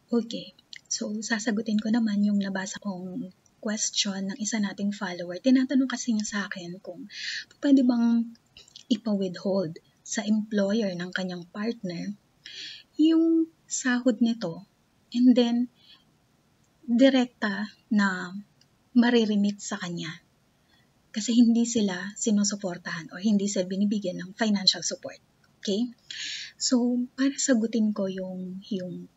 Okay. So, sasagutin ko naman yung nabasa kong question ng isa nating follower. Tinatanong kasi niya sa akin kung pwede bang ipa-withhold sa employer ng kanyang partner yung sahod nito and then direkta na maririmit sa kanya kasi hindi sila sinusuportahan o hindi sila binibigyan ng financial support. Okay? So, para sagutin ko yung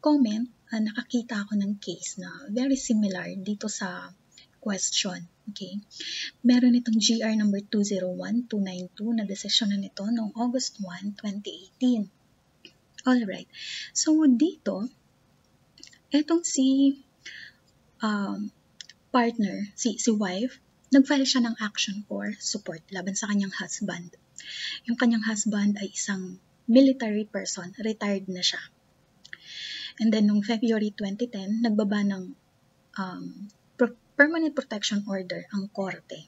comment, nakakita ako ng case na very similar dito sa question. Okay? Meron itong GR number 201292 na desisyon na nito noong August 1, 2018. Alright. So, dito, etong si partner, si wife, nag-file siya ng action for support laban sa kanyang husband. Yung kanyang husband ay isang military person, retired na siya. And then, noong February 2010, nagbaba ng permanent protection order ang korte.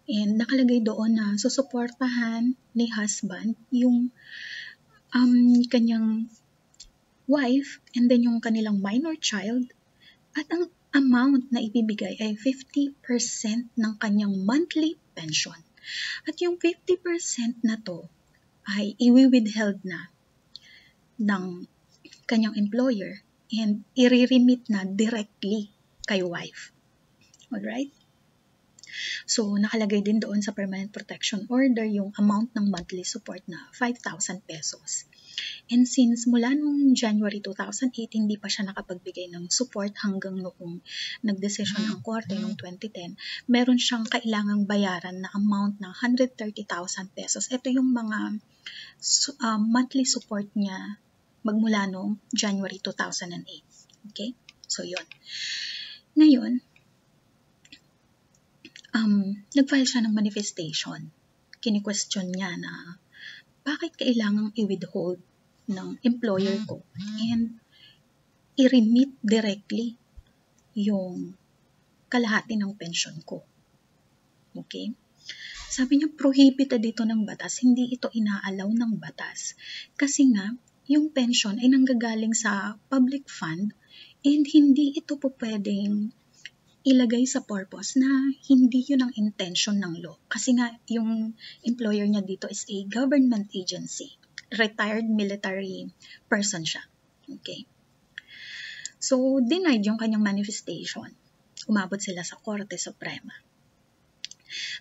And nakalagay doon na susuportahan ni husband yung kanyang wife and then yung kanilang minor child at ang amount na ibibigay ay 50% ng kanyang monthly pension. At yung 50% na to ay i-withheld na ng kanyang employer and i-remit na directly kay wife. Alright? So, nakalagay din doon sa permanent protection order yung amount ng monthly support na 5,000 pesos. And since mula noong January 2008, hindi pa siya nakapagbigay ng support hanggang noong nagdesisyon ang korte noong 2010, meron siyang kailangang bayaran na amount ng 130,000 pesos. Ito yung mga monthly support niya magmula noong January 2008. Okay? So, yun. Ngayon, nag-file siya ng manifestation. Kini-question niya na bakit kailangang i-withhold ng employer ko and i-remit directly yung kalahati ng pension ko. Okay? Sabi niya, prohibited dito ng batas. Hindi ito inaalaw ng batas. Kasi nga, yung pension ay nanggagaling sa public fund and hindi ito po pwedeng ilagay sa purpose na hindi yun ang intention ng law. Kasi nga, yung employer niya dito is a government agency. Retired military person siya. Okay? So, denied yung kanyang manifestation. Umabot sila sa Korte Suprema.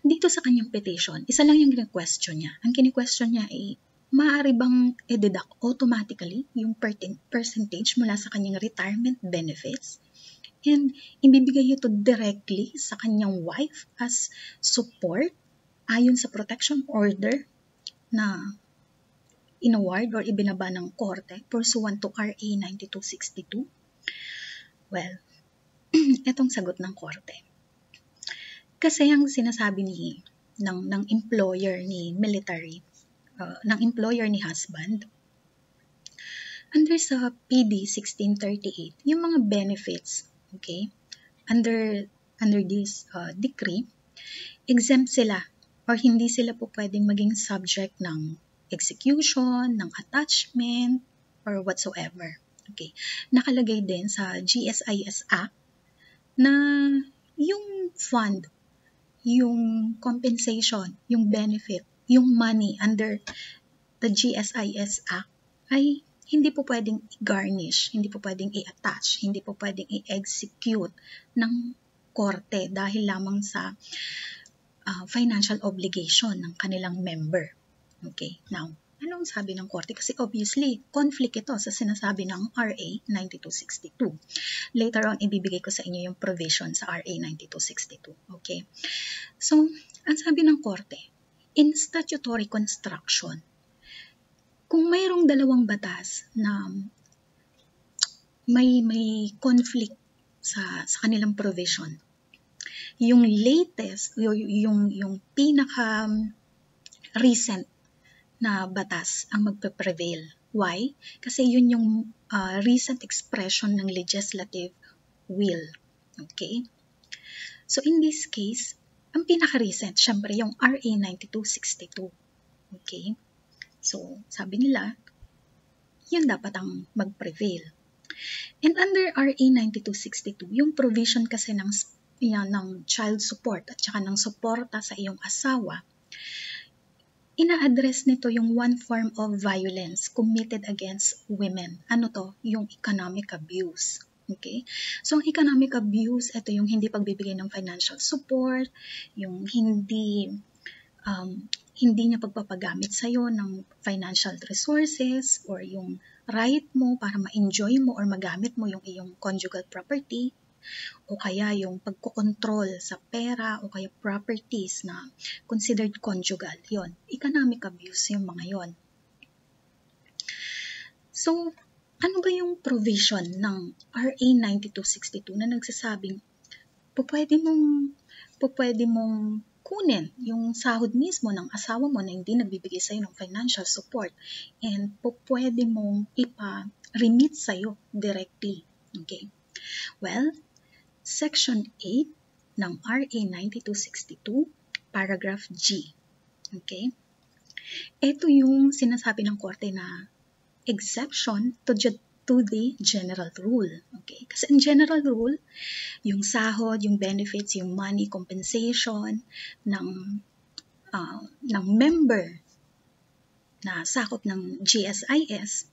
Dito sa kanyang petition, isa lang yung kini-question niya. Ang kini-question niya ay, maaari bang i-deduct automatically yung percentage mula sa kanyang retirement benefits and ibibigay ito directly sa kanyang wife as support ayon sa protection order na inaward or ibinaba ng korte pursuant to RA 9262? Well, itong sagot ng korte. Kasi ang sinasabi ng employer ni military, ng employer ni husband, under sa PD 1638, yung mga benefits, okay, under this decree, exempt sila or hindi sila po pwedeng maging subject ng execution, ng attachment, or whatsoever. Okay. Nakalagay din sa GSIS Act na yung fund, yung compensation, yung benefit, yung money under the GSIS Act ay hindi po pwedeng i-garnish, hindi po pwedeng i-attach, hindi po pwedeng i-execute ng korte dahil lamang sa financial obligation ng kanilang member. Okay, now, anong sabi ng korte? Kasi obviously, conflict ito sa sinasabi ng RA 9262. Later on, ibibigay ko sa inyo yung provision sa RA 9262. Okay, so, ang sabi ng korte, in statutory construction, kung mayroong dalawang batas na may conflict sa kanilang provision, yung latest, yung pinaka recent na batas ang magpe-prevail. Why? Kasi yun yung recent expression ng legislative will. Okay? So in this case, ang pinaka-recent, syempre yung RA 9262. Okay? So, sabi nila, yun dapat ang mag-prevail. And under RA 9262, yung provision kasi ng child support at saka ng suporta sa iyong asawa, ina-address nito yung one form of violence committed against women. Ano to? Yung economic abuse. Okay? So, ang economic abuse, ito yung hindi pagbibigay ng financial support, yung hindi niya pagpapagamit sa'yo ng financial resources or yung right mo para ma-enjoy mo or magamit mo yung iyong conjugal property, o kaya yung pagkokontrol sa pera o kaya properties na considered conjugal. Yon, economic abuse yung mga yon. So, ano ba yung provision ng RA 9262 na nagsasabing pwede mong kunin yung sahod mismo ng asawa mo na hindi nagbibigay sa'yo ng financial support and pwede mong ipa-remit sa'yo directly. Okay? Well, Section 8 ng RA 9262, paragraph G. Okay? Ito yung sinasabi ng korte na exception to the general rule. Okay? Kasi in general rule, yung sahod, yung benefits, yung money compensation ng member na sakop ng GSIS,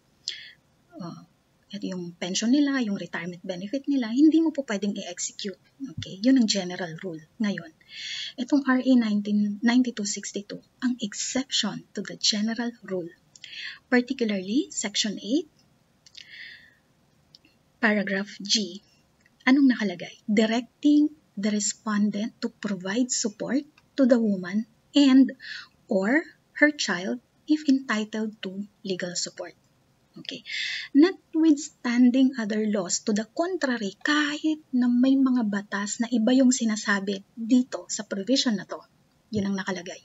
at yung pension nila, yung retirement benefit nila, hindi mo po pwedeng i-execute. Okay? Yun ang general rule. Ngayon, itong RA 9262, ang exception to the general rule. Particularly, Section 8, Paragraph G. Anong nakalagay? Directing the respondent to provide support to the woman and or her child if entitled to legal support. Okay. Notwithstanding other laws, to the contrary, kahit na may mga batas na iba yung sinasabi dito sa provision na to, yun ang nakalagay.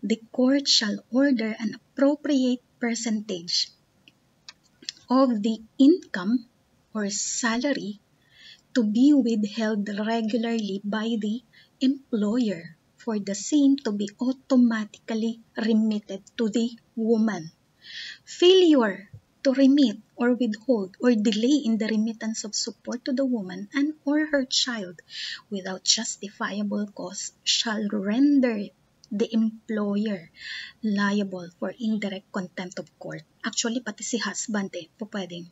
The court shall order an appropriate percentage of the income or salary to be withheld regularly by the employer for the same to be automatically remitted to the woman. Failure to remit or withhold or delay in the remittance of support to the woman and or her child without justifiable cause shall render the employer liable for indirect contempt of court. Actually, pati si husband pwedeng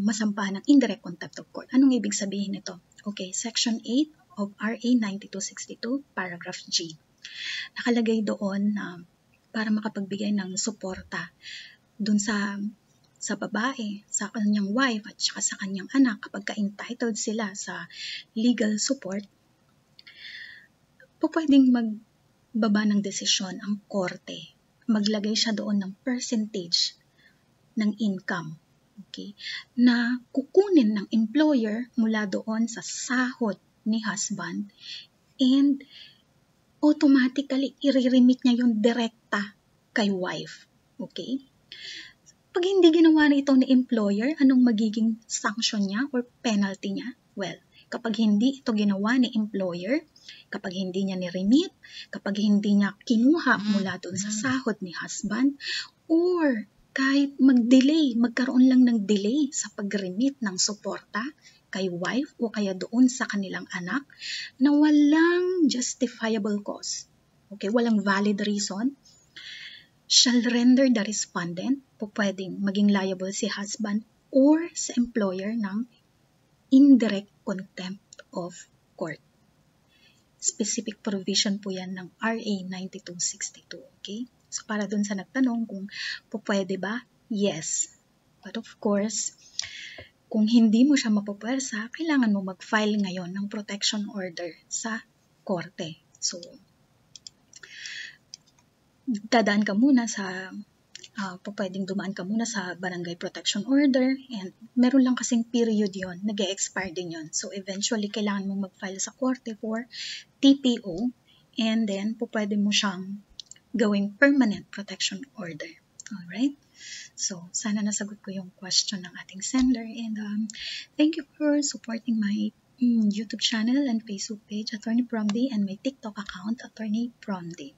masampahan ng indirect contempt of court. Anong ibig sabihin nito? Okay, Section 8 of RA 9262, Paragraph G. Nakalagay doon na para makapagbigay ng suporta dun sa babae, sa kanyang wife at saka sa kanyang anak kapag ka-entitled sila sa legal support, pwedeng magbaba ng desisyon ang korte. Maglagay siya doon ng percentage ng income, okay, na kukunin ng employer mula doon sa sahod ni husband and automatically i-remit niya yung direkta kay wife. Okay? Pag hindi ginawa na ito ni employer, anong magiging sanction niya or penalty niya? Well, kapag hindi ito ginawa ni employer, kapag hindi niya ni-remit, kapag hindi niya kinuha mula doon sa sahod ni husband, or kahit magkaroon lang ng delay sa pag-remit ng suporta kay wife o kaya doon sa kanilang anak na walang justifiable cause, okay, walang valid reason, shall render the respondent, pwedeng maging liable si husband or sa employer ng indirect contempt of court. Specific provision po yan ng RA 9262, okay? So para dun sa nagtanong kung pwede ba, yes. But of course, kung hindi mo siya mapupwersa, kailangan mo mag-file ngayon ng protection order sa korte. So, dadaan ka muna sa, pwedeng dumaan ka muna sa barangay protection order and meron lang kasing period yon, nag-e-expire din yon. So, eventually, kailangan mo mag-file sa korte for TPO and then pwede mo siyang gawing permanent protection order. Alright? So, sana nasagot ko yung question ng ating sender and thank you for supporting my YouTube channel and Facebook page, Attorney Promdi, and my TikTok account, Attorney Promdi.